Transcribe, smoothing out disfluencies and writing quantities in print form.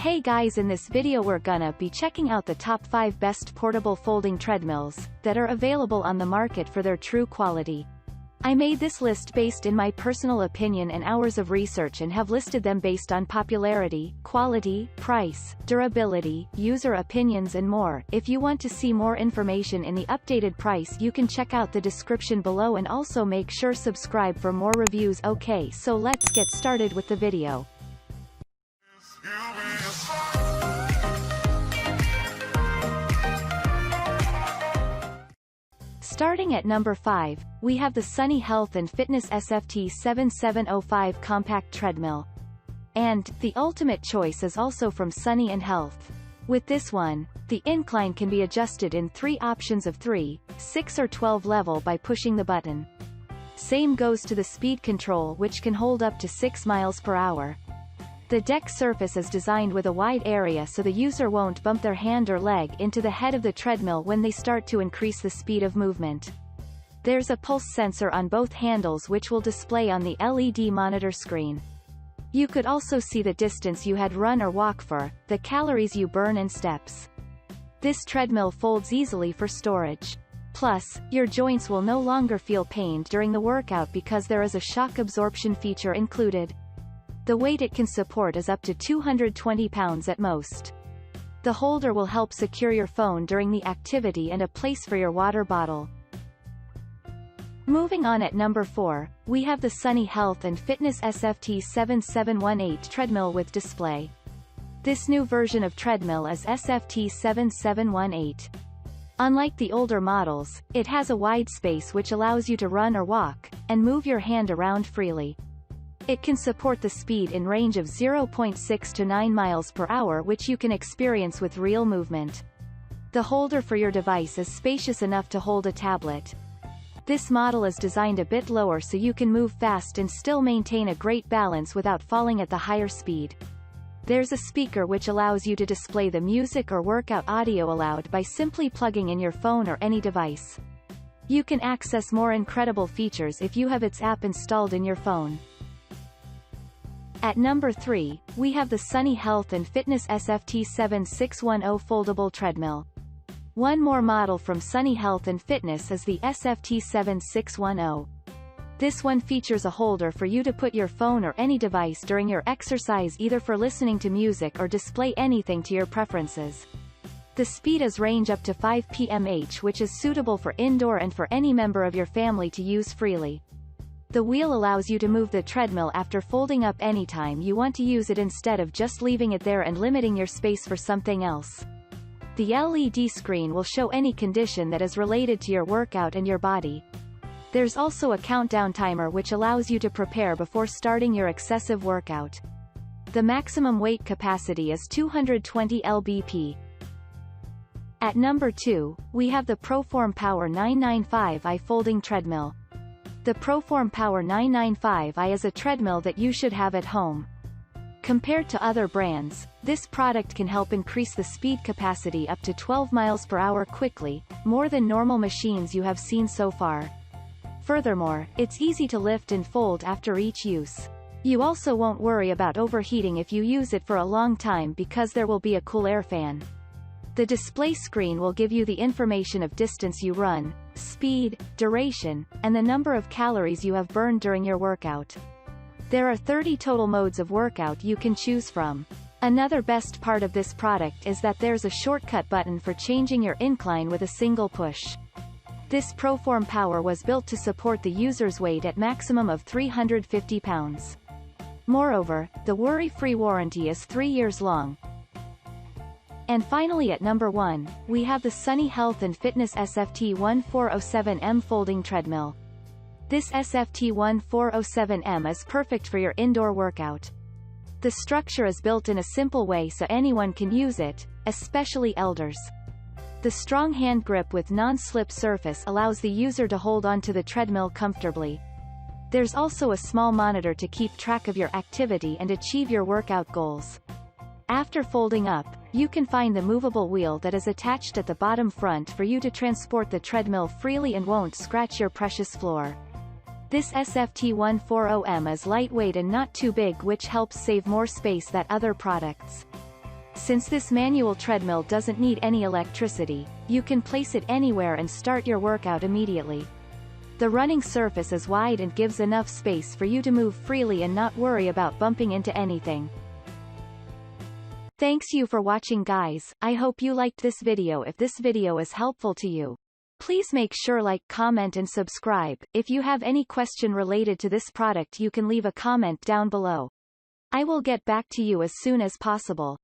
Hey guys, in this video we're gonna be checking out the top 5 best portable folding treadmills that are available on the market for their true quality. I made this list based in my personal opinion and hours of research and have listed them based on popularity, quality, price, durability, user opinions and more. If you want to see more information in the updated price, you can check out the description below and also make sure subscribe for more reviews. Okay, so let's get started with the video. Starting at number 5, we have the Sunny Health and Fitness SFT7705 Compact Treadmill. And, the ultimate choice is also from Sunny and Health. With this one, the incline can be adjusted in 3 options of 3, 6 or 12 level by pushing the button. Same goes to the speed control, which can hold up to 6 miles per hour. The deck surface is designed with a wide area so the user won't bump their hand or leg into the head of the treadmill when they start to increase the speed of movement. There's a pulse sensor on both handles which will display on the LED monitor screen. You could also see the distance you had run or walk for, the calories you burn and steps. This treadmill folds easily for storage. Plus, your joints will no longer feel pained during the workout because there is a shock absorption feature included. The weight it can support is up to 220 pounds at most. The holder will help secure your phone during the activity and a place for your water bottle. Moving on at number 4, we have the Sunny Health and Fitness SFT7718 Treadmill with display. This new version of treadmill is SFT7718. Unlike the older models, it has a wide space which allows you to run or walk, and move your hand around freely. It can support the speed in range of 0.6 to 9 miles per hour, which you can experience with real movement. The holder for your device is spacious enough to hold a tablet. This model is designed a bit lower so you can move fast and still maintain a great balance without falling at the higher speed. There's a speaker which allows you to display the music or workout audio allowed by simply plugging in your phone or any device. You can access more incredible features if you have its app installed in your phone. At number 3, we have the Sunny Health and Fitness SFT7610 Foldable Treadmill. One more model from Sunny Health and Fitness is the SFT7610. This one features a holder for you to put your phone or any device during your exercise, either for listening to music or display anything to your preferences. The speed is range up to 5 mph, which is suitable for indoor and for any member of your family to use freely. The wheel allows you to move the treadmill after folding up anytime you want to use it instead of just leaving it there and limiting your space for something else. The LED screen will show any condition that is related to your workout and your body. There's also a countdown timer which allows you to prepare before starting your excessive workout. The maximum weight capacity is 220 lbp. At number 2, we have the Proform Power995i Folding Treadmill. The Proform Power995i is a treadmill that you should have at home. Compared to other brands, this product can help increase the speed capacity up to 12 miles per hour quickly, more than normal machines you have seen so far. Furthermore, it's easy to lift and fold after each use. You also won't worry about overheating if you use it for a long time because there will be a cool air fan. The display screen will give you the information of distance you run, speed, duration, and the number of calories you have burned during your workout. There are 30 total modes of workout you can choose from. Another best part of this product is that there's a shortcut button for changing your incline with a single push. This Proform Power was built to support the user's weight at maximum of 350 pounds. Moreover, the worry-free warranty is 3 years long. And finally at number 1, we have the Sunny Health and Fitness SFT1407M Folding Treadmill. This SFT1407M is perfect for your indoor workout. The structure is built in a simple way so anyone can use it, especially elders. The strong hand grip with non-slip surface allows the user to hold onto the treadmill comfortably. There's also a small monitor to keep track of your activity and achieve your workout goals. After folding up, you can find the movable wheel that is attached at the bottom front for you to transport the treadmill freely and won't scratch your precious floor. This SFT140M is lightweight and not too big, which helps save more space than other products. Since this manual treadmill doesn't need any electricity, you can place it anywhere and start your workout immediately. The running surface is wide and gives enough space for you to move freely and not worry about bumping into anything. Thanks you for watching, guys. I hope you liked this video. If this video is helpful to you, please make sure like, comment and subscribe. If you have any question related to this product, you can leave a comment down below. I will get back to you as soon as possible.